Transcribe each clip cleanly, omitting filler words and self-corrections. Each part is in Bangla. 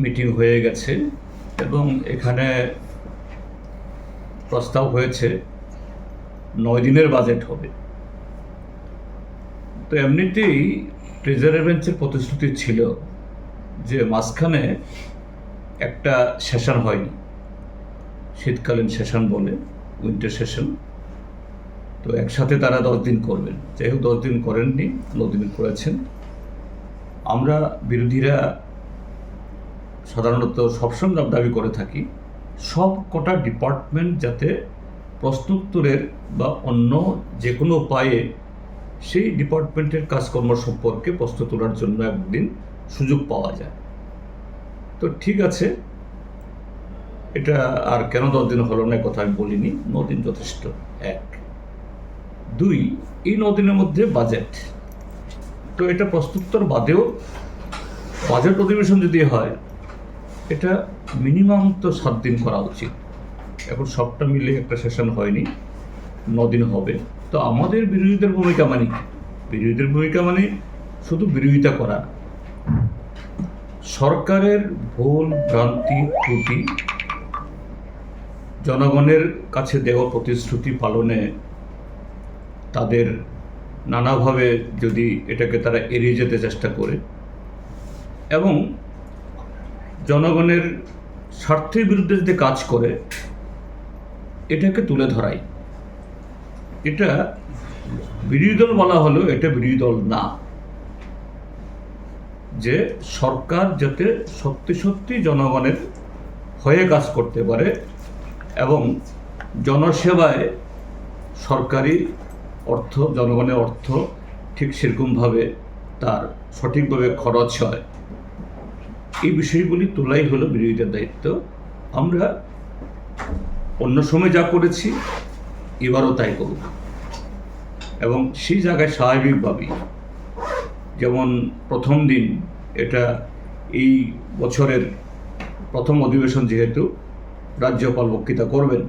মিটিং হয়ে গেছে এবং এখানে প্রস্তাব হয়েছে 9 দিনের বাজেট হবে। তো এমনিতেই ট্রেজারি বেঞ্চের প্রতিশ্রুতি ছিল যে মাঝখানে একটা সেশন হয়নি, শীতকালীন সেশন বলে, উইন্টার সেশন। তো একসাথে তারা 10 দিন করবেন, যাই হোক 10 দিন করেননি, 9 দিন করেছেন। আমরা বিরোধীরা সাধারণত সবসময় দাবি করে থাকি সব কটা ডিপার্টমেন্ট যাতে প্রশ্নোত্তরের বা অন্য যে কোনো উপায়ে সেই ডিপার্টমেন্টের কাজকর্ম সম্পর্কে প্রশ্ন তোলার জন্য একদিন সুযোগ পাওয়া যায়। তো ঠিক আছে, এটা আর কেন 10 দিন হলো না কথা আমি বলিনি, 9 দিন যথেষ্ট। 1 2 এই 9 দিনের মধ্যে বাজেট, তো এটা প্রশ্নোত্তর বাদেও বাজেট অধিবেশন যদি হয় এটা মিনিমাম তো 7 দিন করা উচিত। এখন সবটা মিলে একটা সেশন হয়নি, 9 দিন হবে। তো আমাদের বিরোধীদের ভূমিকা মানে কি? বিরোধীদের ভূমিকা মানে শুধু বিরোধিতা করা, সরকারের ভুল ভ্রান্তি ত্রুটি, জনগণের কাছে দেওয়া প্রতিশ্রুতি পালনে তাদের নানাভাবে যদি এটাকে তারা এড়িয়ে যেতে চেষ্টা করে এবং জনগণের স্বার্থের বিরুদ্ধে যদি কাজ করে এটাকে তুলে ধরাই। এটা বিরোধী দল বলা হলেও এটা বিরোধী দল না, যে সরকার যাতে সত্যি সত্যি জনগণের হয়ে কাজ করতে পারে এবং জনসেবায় সরকারি অর্থ, জনগণের অর্থ ঠিক সেরকমভাবে তার সঠিকভাবে খরচ হয়, এই বিষয়গুলি তোলাই হলো বিরোধীদের দায়িত্ব। আমরা অন্য সময় যা করেছি এবারও তাই করব এবং সেই জায়গায় স্বাভাবিকভাবেই, যেমন প্রথম দিন, এটা এই বছরের প্রথম অধিবেশন যেহেতু রাজ্যপাল বক্তৃতা করবেন,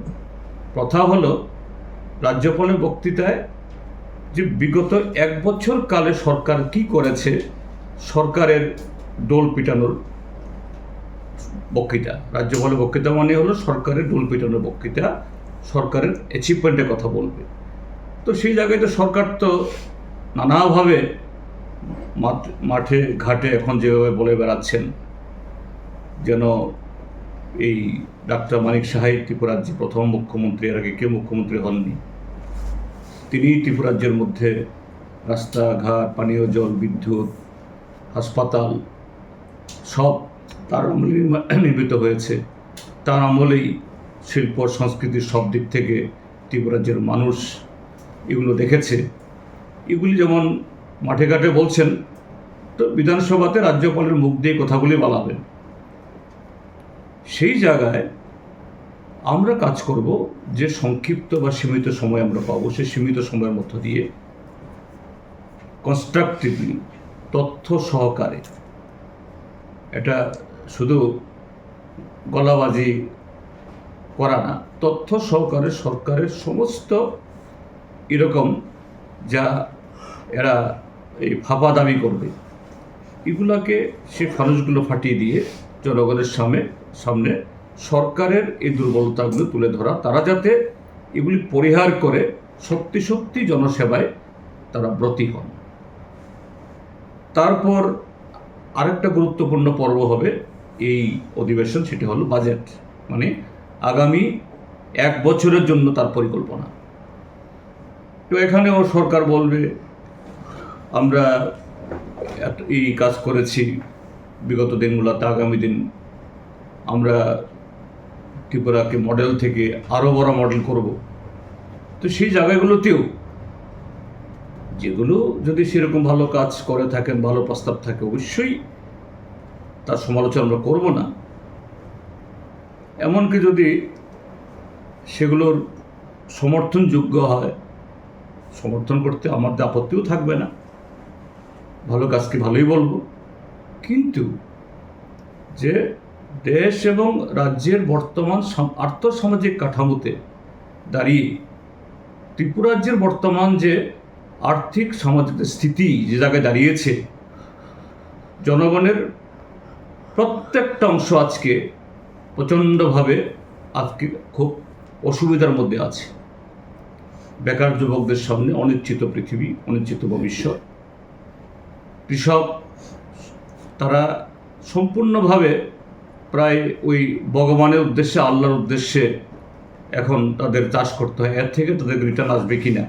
প্রথা হলো রাজ্যপালের বক্তৃতায় যে বিগত 1 বছর কালে সরকার কি করেছে, সরকারের ডোল পিটানোর বক্তৃতা। রাজ্যপালের বক্তৃতা মানে হলো সরকারের ডোল পিটানোর বক্তৃতা, সরকারের অ্যাচিভমেন্টের কথা বলবে। তো সেই জায়গায় তো সরকার তো নানাভাবে মাঠে ঘাটে এখন যেভাবে বলে বেড়াচ্ছেন, যেন এই ডাক্তার মানিক সাহাই ত্রিপুরাজ্যের প্রথম মুখ্যমন্ত্রী, এর আগে কেউ মুখ্যমন্ত্রী হননি, তিনি ত্রিপুরাজ্যের মধ্যে রাস্তাঘাট, পানীয় জল, বিদ্যুৎ, হাসপাতাল সব তার আমলেই নির্মিত হয়েছে। তার আমলেই শিল্প সংস্কৃতির সব দিক থেকে ত্রিপুরাজ্যের মানুষ এগুলো দেখেছে। এগুলি যেমন মাঠে ঘাটে বলছেন, তো বিধানসভাতে রাজ্যপালের মুখ দিয়ে কথাগুলি বলাবেন। সেই জায়গায় আমরা কাজ করব যে সংক্ষিপ্ত বা সীমিত সময় আমরা পাবো, সেই সীমিত সময়ের মধ্য দিয়ে কনস্ট্রাকটিভলি, তথ্য সহকারে, এটা শুধু গলাবাজি করা না, তথ্য সহকারে সরকারের সমস্ত এরকম যা এরা এই ফাঁপা দাবি করবে এগুলাকে সে ফানুসগুলো ফাটিয়ে দিয়ে জনগণের সামনে সরকারের এই দুর্বলতাগুলো তুলে ধরা, তারা যাতে এগুলি পরিহার করে সত্যি সত্যি জনসেবায় তারা ব্রতী হন। তারপর আরেকটা গুরুত্বপূর্ণ পর্ব হবে এই অধিবেশন, সেটি হলো বাজেট, মানে আগামী 1 বছরের জন্য তার পরিকল্পনা। তো এখানেও সরকার বলবে আমরা এই কাজ করেছি বিগত দিনগুলোতে, আগামী দিন আমরা ত্রিপুরাকে মডেল থেকে আরও বড় মডেল করব। তো সেই জায়গাগুলোতেও যেগুলো যদি সেরকম ভালো কাজ করে থাকেন, ভালো প্রস্তাব থাকে, অবশ্যই তার সমালোচনা আমরা করব না। এমনকি যদি সেগুলোর সমর্থনযোগ্য হয়, সমর্থন করতে আমাদের আপত্তিও থাকবে না, ভালো কাজকে ভালোই বলবো। কিন্তু যে দেশ এবং রাজ্যের বর্তমান আর্থসামাজিক কাঠামোতে দাঁড়িয়ে ত্রিপুরাজ্যের বর্তমান যে আর্থিক সামাজিক স্থিতি যে জায়গায় দাঁড়িয়েছে, জনগণের প্রত্যেকটা অংশ আজকে প্রচণ্ডভাবে আজকে খুব অসুবিধার মধ্যে আছে। বেকার যুবকদের সামনে অনিশ্চিত পৃথিবী, অনিশ্চিত ভবিষ্যৎ। কৃষক তারা সম্পূর্ণভাবে প্রায় ওই ভগবানের উদ্দেশ্যে, আল্লাহর উদ্দেশ্যে এখন তাদের চাষ করতে হয়। এর থেকে তাদের রিটার্ন আসবে কি না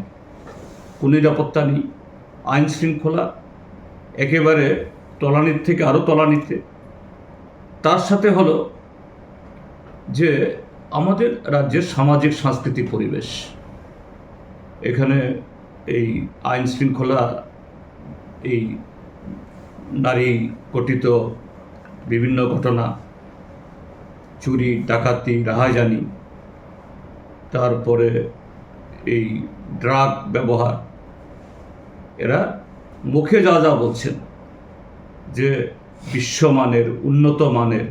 কোনো নিরাপত্তা নেই। আইন শৃঙ্খলা একেবারে তলানির থেকে আরও তলানিতে। তার সাথে হলো যে আমাদের রাজ্যের সামাজিক সাংস্কৃতিক পরিবেশ, এখানে এই আইন শৃঙ্খলা, এই নারী গঠিত বিভিন্ন ঘটনা, চুরি ডাকাতি রাহাজানি, তারপরে এই ড্রাগ ব্যবহার, এরা মুখে যা যা বলছেন যে বিশ্বমানের, উন্নত মানের,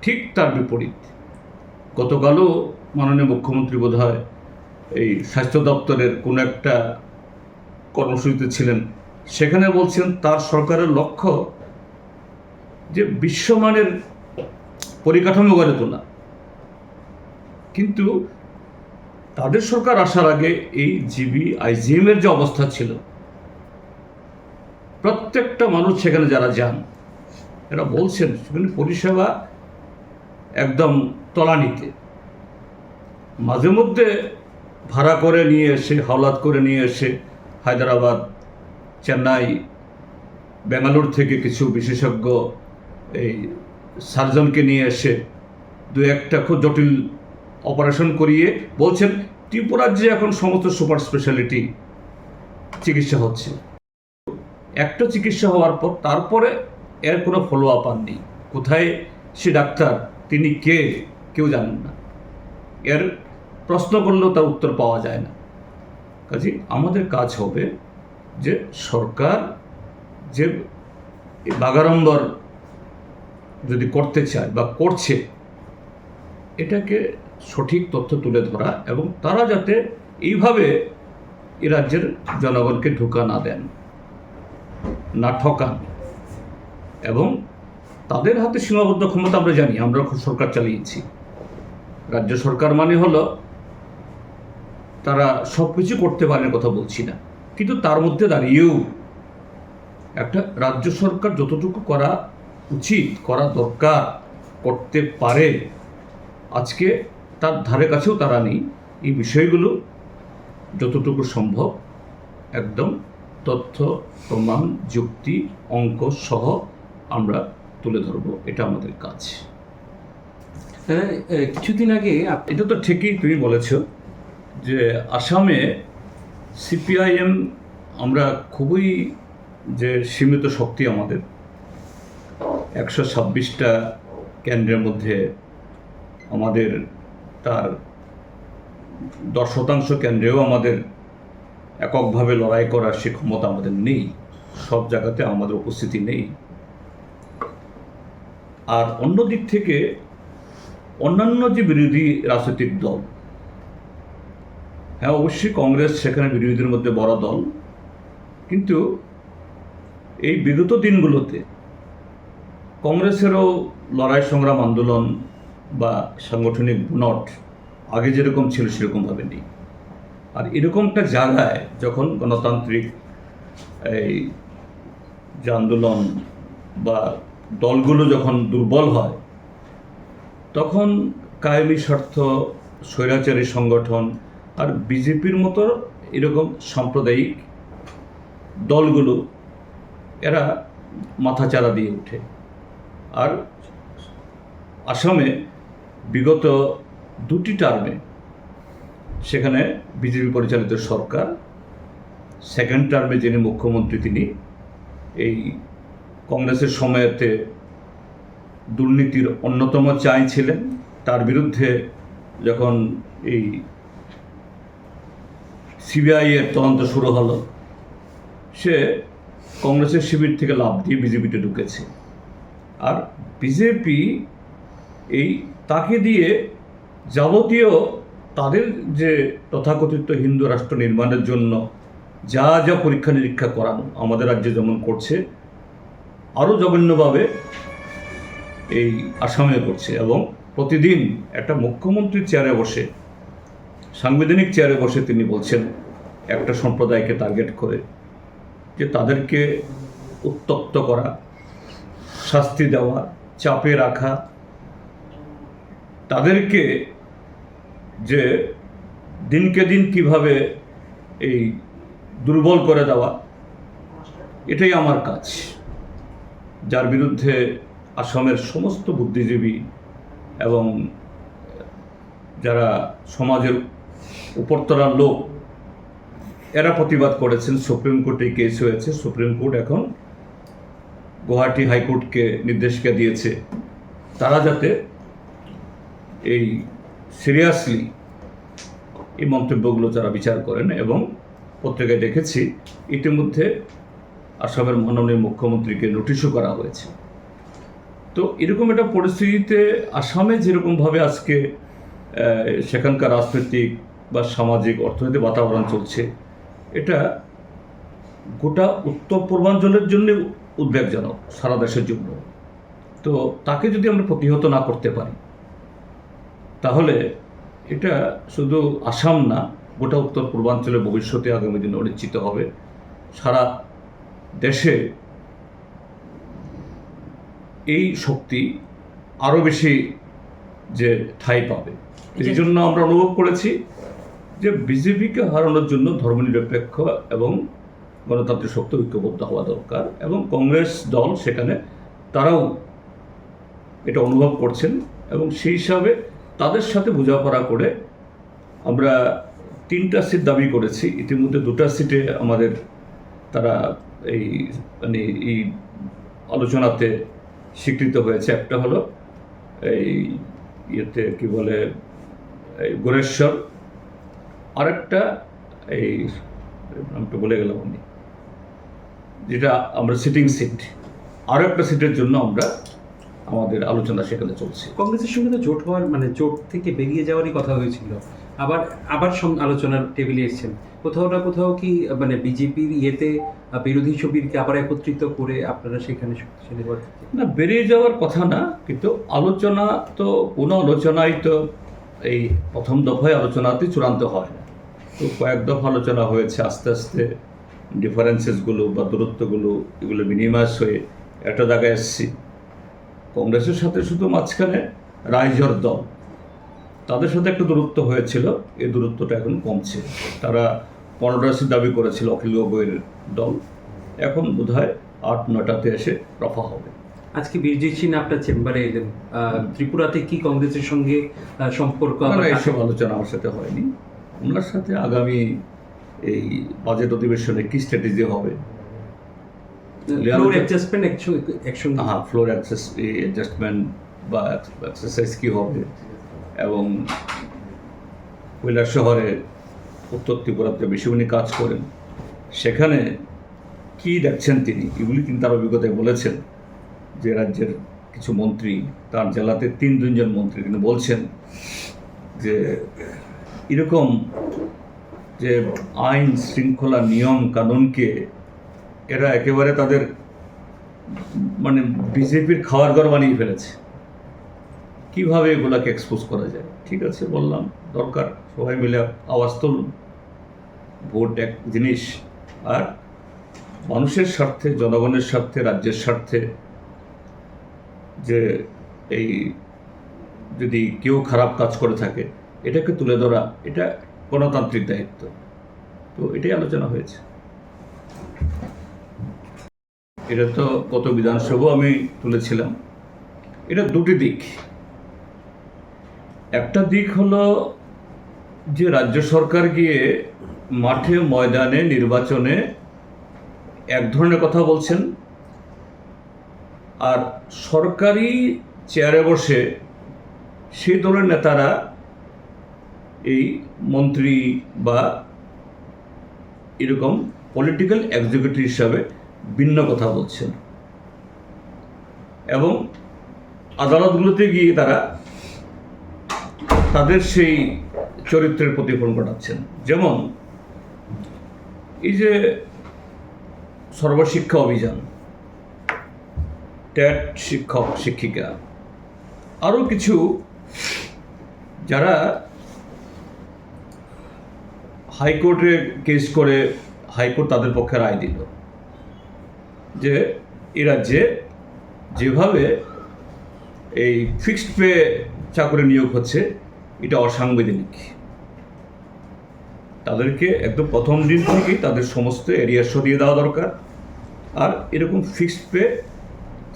ঠিক তার বিপরীত। গতকালও মাননীয় মুখ্যমন্ত্রী বোধহয় এই স্বাস্থ্য দপ্তরের কোনো একটা কর্মসূচিতে ছিলেন, সেখানে বলছেন তার সরকারের লক্ষ্য যে বিশ্বমানের পরিকাঠামো গড়ে তোলা। কিন্তু তাদের সরকার আসার আগে এই জিবি আইজিএমের যে অবস্থা ছিল, প্রত্যেকটা মানুষ সেখানে যারা যান এরা বলছেন সেখানে পরিষেবা একদম তলানিতে। মাঝে মধ্যে ভাড়া করে নিয়ে এসে, হাওলাত করে নিয়ে এসে হায়দ্রাবাদ, চেন্নাই, বেঙ্গালুরু থেকে কিছু বিশেষজ্ঞ এই সার্জনকে নিয়ে এসে দু একটা খুব জটিল অপারেশন করিয়ে বলছেন ত্রিপুরার যে এখন সমস্ত সুপার স্পেশালিটি চিকিৎসা হচ্ছে। একটা চিকিৎসা হওয়ার পর তারপরে এর কোনো ফলো আপ আর নেই। কোথায় সে ডাক্তার, তিনি কে, কেউ জানেন না। এর প্রশ্ন করলেও তার উত্তর পাওয়া যায় না। কাজে আমাদের কাজ হবে যে সরকার যে বাগাড়ম্বর যদি করতে চায় বা করছে, এটাকে সঠিক তথ্য তুলে ধরা এবং তারা যাতে এইভাবে এ রাজ্যের জনগণকে ঢোকা না দেন, না ঠকান। এবং তাদের হাতে সীমাবদ্ধ ক্ষমতা আমরা জানি, আমরা সরকার চালিয়েছি। রাজ্য সরকার মানে হলো তারা সব কিছু করতে পারেন, কথা বলছি না, কিন্তু তার মধ্যে দাঁড়িয়েও একটা রাজ্য সরকার যতটুকু করা উচিত, করা দরকার, করতে পারে, আজকে তার ধারে কাছেও তারা নেই। এই বিষয়গুলো যতটুকু সম্ভব একদম তথ্য, প্রমাণ, যুক্তি, অঙ্ক সহ আমরা তুলে ধরবো, এটা আমাদের কাজ। কিছুদিন আগে এটা তো ঠিকই তুমি বলেছ যে আসামে সিপিআইএম, আমরা খুবই যে সীমিত শক্তি আমাদের, 126টা কেন্দ্রের মধ্যে আমাদের তার 10% কেন্দ্রেও আমাদের এককভাবে লড়াই করার সে ক্ষমতা আমাদের নেই, সব জায়গাতে আমাদের উপস্থিতি নেই। আর অন্য দিক থেকে অন্যান্য যে বিরোধী রাজনৈতিক দল, হ্যাঁ অবশ্যই কংগ্রেস সেখানে বিরোধীদের মধ্যে বড় দল, কিন্তু এই বিগত দিনগুলোতে কংগ্রেসেরও লড়াই সংগ্রাম আন্দোলন বা সাংগঠনিক বুনট আগে যেরকম ছিল সেরকমভাবে নেই। আর এরকমটা জায়গায় যখন গণতান্ত্রিক এই যে আন্দোলন বা দলগুলো যখন দুর্বল হয়, তখন কায়েমি স্বার্থ, স্বৈরাচারী সংগঠন আর বিজেপির মতো এরকম সাম্প্রদায়িক দলগুলো এরা মাথাচাড়া দিয়ে ওঠে। আর আসামে বিগত 2টি টার্মে সেখানে বিজেপি পরিচালিত সরকার, সেকেন্ড টার্মে যিনি মুখ্যমন্ত্রী তিনি এই কংগ্রেসের সময়েতে দুর্নীতির অন্যতম চাই ছিলেন। তার বিরুদ্ধে যখন এই সিবিআই এর তদন্ত শুরু হলো, সে কংগ্রেসের শিবির থেকে লাফ দিয়ে বিজেপিতে ঢুকেছে। আর বিজেপি এই তাকে দিয়ে যাবতীয় তাদের যে তথাকথিত হিন্দু রাষ্ট্র নির্মাণের জন্য যা যা পরীক্ষা নিরীক্ষা করানো আমাদের রাজ্যে যেমন করছে, আরও জঘন্যভাবে এই আসামে করছে, এবং প্রতিদিন একটা মুখ্যমন্ত্রীর চেয়ারে বসে, সাংবিধানিক চেয়ারে বসে তিনি বলছেন একটা সম্প্রদায়কে টার্গেট করে যে তাদেরকে উত্তপ্ত করা, শাস্তি দেওয়া, চাপে রাখা, তাদেরকে যে দিনকে দিন কিভাবে এই দুর্বল করে দেওয়া, এটাই আমার কাজ। যার বিরুদ্ধে আসামের সমস্ত বুদ্ধিজীবী এবং যারা সমাজের উপরতলার লোক, এরা প্রতিবাদ করেছেন। সুপ্রিম কোর্টে কেস হয়েছে। সুপ্রিম কোর্ট এখন গুয়াহাটি হাইকোর্টকে নির্দেশিকা দিয়েছে তারা যাতে এই সিরিয়াসলি এই মন্তব্যগুলো যারা বিচার করেন। এবং পত্রিকায় দেখেছি ইতিমধ্যে আসামের মাননীয় মুখ্যমন্ত্রীকে নোটিশও করা হয়েছে। তো এরকম একটা পরিস্থিতিতে আসামে যেরকমভাবে আজকে সেখানকার রাজনৈতিক বা সামাজিক অর্থনৈতিক বাতাবরণ চলছে, এটা গোটা উত্তর পূর্বাঞ্চলের জন্য উদ্বেগজনক, সারা দেশের জন্য। তো তাকে যদি আমরা প্রতিহত না করতে পারি, তাহলে এটা শুধু আসাম না, গোটা উত্তর পূর্বাঞ্চলের ভবিষ্যতে আগামী দিনে অনিশ্চিত হবে। সারা দেশে এই শক্তি আরও বেশি যে ঠাঁই পাবে। এই জন্য আমরা অনুভব করেছি যে বিজেপিকে হারানোর জন্য ধর্মনিরপেক্ষ এবং গণতান্ত্রিক শক্তি ঐক্যবদ্ধ হওয়া দরকার, এবং কংগ্রেস দল সেখানে তারাও এটা অনুভব করছেন, এবং সেই হিসাবে তাদের সাথে বোঝাপড়া করে আমরা 3টা সিট দাবি করেছি। ইতিমধ্যে 2টা সিটে আমাদের তারা এই মানে এই আলোচনাতে স্বীকৃত হয়েছে। একটা হলো এই ইয়েতে কি বলে এই গোরেশ্বর, আরেকটা এই নামটা বলে গেলাম আমি, যেটা আমরা সিটিং সিট। আরও একটা সিটের জন্য আমরা আমাদের আলোচনা সেখানে চলছে। কংগ্রেসের সঙ্গে তো জোট হওয়ার মানে জোট থেকে বেরিয়ে যাওয়ারই কথা হয়েছিল, আবার আলোচনার টেবিলে এসেছেন। কোথাও না কোথাও কি মানে বিজেপির ইয়েতে বিরোধী শিবিরকে আবার একত্রিত করে আপনারা সেখানে শক্তিশালী করতে? না, বেরিয়ে যাওয়ার কথা না, কিন্তু আলোচনা তো কোনো আলোচনাই তো এই প্রথম দফায় আলোচনাতে চূড়ান্ত হয় না। তো কয়েক দফা আলোচনা হয়েছে, আস্তে আস্তে ডিফারেন্সেসগুলো বা দূরত্বগুলো এগুলো মিনিমাইজ হয়ে একটা জায়গায় এসেছি। কংগ্রেসের সাথে শুধু মাঝখানে রাইজর দল, তাদের সাথে একটু দূরত্ব হয়েছিল, এই দূরত্বটা এখন কমছে। তারা 15টা সিট দাবি করেছিল অখিল গগৈর দল, এখন বোধহয় 8-9টাতে এসে রফা হবে। আজকে বীরজিৎ সিং আপনার চেম্বারে এলেন, ত্রিপুরাতে কি কংগ্রেসের সঙ্গে সম্পর্ক? এসব আলোচনা আমার সাথে হয়নি। ওনার সাথে আগামী এই বাজেট অধিবেশনে কি স্ট্র্যাটেজি হবে, ফ্লোর অ্যাডজাস্টমেন্ট একসঙ্গে, হ্যাঁ, ফ্লোর অ্যাডজাস্টমেন্ট বা এক্সারসাইজ কী হবে, এবং কৈলাস শহরে উত্তর ত্রিপুরাতে বেশি উনি কাজ করেন, সেখানে কি দেখছেন তিনি, এগুলি কিন্তু তার অভিজ্ঞতায় বলেছেন যে রাজ্যের কিছু মন্ত্রী, তার জেলাতে 3-2 জন মন্ত্রী কিন্তু বলছেন যে এরকম যে আইন শৃঙ্খলা নিয়ম কানুনকে এরা একেবারে তাদের মানে বিজেপির খাওয়ার ঘর বানিয়ে ফেলেছে। কীভাবে এগুলাকে এক্সপোজ করা যায়? ঠিক আছে, বললাম দরকার সবাই মিলে আওয়াজ তুলুন। ভোট এক জিনিস, আর মানুষের স্বার্থে, জনগণের স্বার্থে, রাজ্যের স্বার্থে যে এই যদি কেউ খারাপ কাজ করে থাকে এটাকে তুলে ধরা, এটা গণতান্ত্রিক দায়িত্ব। তো এটাই আলোচনা হয়েছে। এটা তো গত বিধানসভাও আমি তুলেছিলাম। এটা 2টি দিক। একটা দিক হলো যে রাজ্য সরকার গিয়ে মাঠে ময়দানে নির্বাচনে এক ধরনের কথা বলছেন, আর সরকারি চেয়ারে বসে সেই দলের নেতারা এই মন্ত্রী বা এরকম পলিটিক্যাল এক্সিকিউটিভ হিসাবে ভিন্ন কথা বলছেন, এবং আদালতগুলোতে গিয়ে তারা তাদের সেই চরিত্রের প্রতিফলন ঘটাচ্ছেন। যেমন এই যে সর্বশিক্ষা অভিযান, ট্যাট শিক্ষক শিক্ষিকা, আরও কিছু যারা হাইকোর্টে কেস করে হাইকোর্ট তাদের পক্ষে রায় দিল যে এ রাজ্যে যেভাবে এই ফিক্সড পে চাকরি নিয়োগ হচ্ছে এটা অসাংবিধানিক, তাদেরকে একদম প্রথম দিন থেকেই তাদের সমস্ত এরিয়া সরিয়ে দেওয়া দরকার, আর এরকম ফিক্সড পে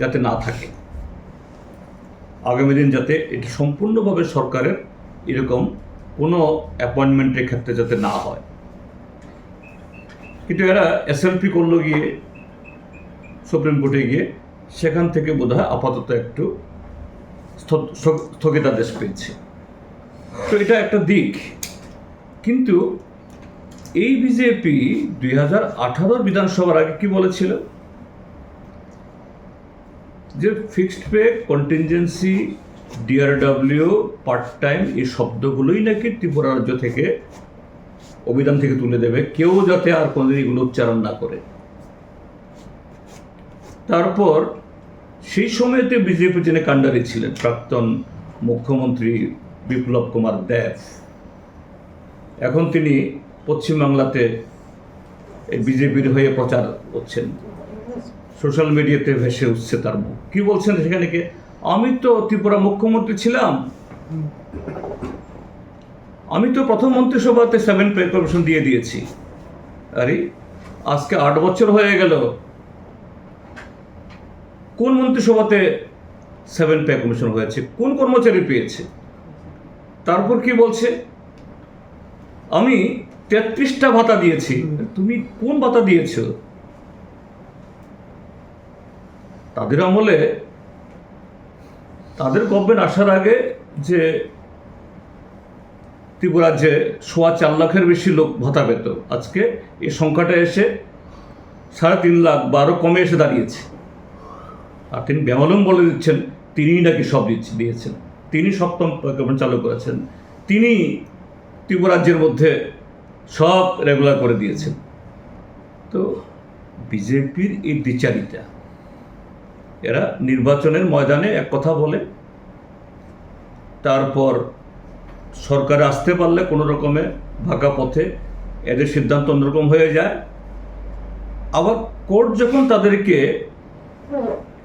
যাতে না থাকে, আগামী দিন যাতে এটা সম্পূর্ণভাবে সরকারের এরকম কোনো অ্যাপয়েন্টমেন্টের ক্ষেত্রে যাতে না হয়। কিন্তু এরা এসএলপি করলো গিয়ে সুপ্রিম কোর্টে গিয়ে, সেখান থেকে বোধহয় আপাতত একটু স্থগিতাদেশ পেয়েছে। তো এটা একটা দিক। কিন্তু এই বিজেপি 2018 বিধানসভার আগে কি বলেছিল যে fixed pay, contingency, DRW, part time এই শব্দগুলোই নাকি ত্রিপুরা রাজ্য থেকে অভিধান থেকে তুলে দেবে, কেউ যাতে আর কোনোদিন এগুলো উচ্চারণ না করে। তারপর সেই সময়তে বিজেপি যিনি কাণ্ডারি ছিলেন, প্রাক্তন মুখ্যমন্ত্রী বিপ্লব কুমার দেব, এখন তিনি পশ্চিমবাংলাতে এই বিজেপির হয়ে প্রচার করছেন, সোশ্যাল মিডিয়াতে ভেসে উঠছে তার মুখ। কি বলছেন সেখানে, কি আমি তো ত্রিপুরা মুখ্যমন্ত্রী ছিলাম, আমি তো প্রথম মন্ত্রিসভাতে 7 পে কমিশন দিয়ে দিয়েছি। আরে আজকে 8 বছর হয়ে গেল, কোন মন্ত্রিসভাতে 7 পে কমিশন হয়েছে, কোন কর্মচারী পেয়েছে? তারপর কি বলছে, আমি 33টা ভাতা দিয়েছি। তুমি কোন ভাতা দিয়েছ? তাদের আমলে, তাদের গভর্নমেন্ট আসার আগে যে ত্রিপুরা যে 4.25 লাখের বেশি লোক ভাতা পেত, আজকে এই সংখ্যাটা এসে 3.5 লাখ বা আরও কমে এসে দাঁড়িয়েছে। আর তিনি বেমালুম বলে দিচ্ছেন তিনিই নাকি সব দিয়েছেন, তিনি 7ম গভর্নমেন্ট চালু করেছেন, তিনি ত্রিপুরা রাজ্যের মধ্যে সব রেগুলার করে দিয়েছেন। তো বিজেপির এই দ্বিচারিতা, এরা নির্বাচনের ময়দানে এক কথা বলে, তারপর সরকারে আসতে পারলে কোনো রকমে ভাগা পথে এদের সিদ্ধান্ত অন্যরকম হয়ে যায়। আবার কোর্ট যখন তাদেরকে,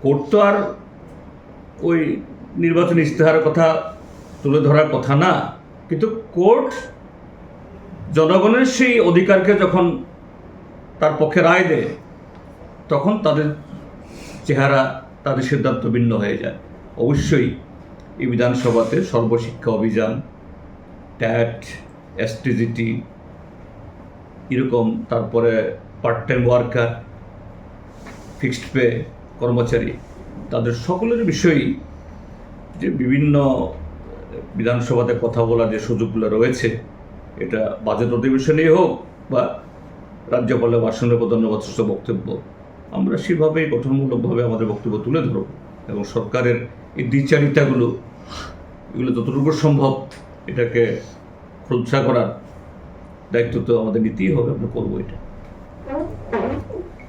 কোর্ট তো আর ওই নির্বাচনী ইশতেহারের কথা তুলে ধরার কথা না, কিন্তু কোর্ট জনগণের সেই অধিকারকে যখন তার পক্ষে রায় দেয়, তখন তাদের চেহারা, তাদের সিদ্ধান্ত ভিন্ন হয়ে যায়। অবশ্যই এই বিধানসভাতে সর্বশিক্ষা অভিযান, ট্যাট, এসটিজিটি, এরকম, তারপরে part time worker, fixed pay কর্মচারী, তাদের সকলের বিষয়ই যে বিভিন্ন বিধানসভাতে কথা বলার যে সুযোগগুলো রয়েছে, এটা বাজেট অধিবেশনেই হোক বা রাজ্যপালের ভাষণে ধন্যবাদ বক্তব্য, আমরা সেভাবেই গঠনমূলকভাবে আমাদের বক্তব্য তুলে ধরব এবং সরকারের এই দ্বিচারিতাগুলো, এগুলো যতটুকু সম্ভব এটাকে খোলসা করার দায়িত্ব তো আমাদের নিতেই হবে, আমরা করবো এটা।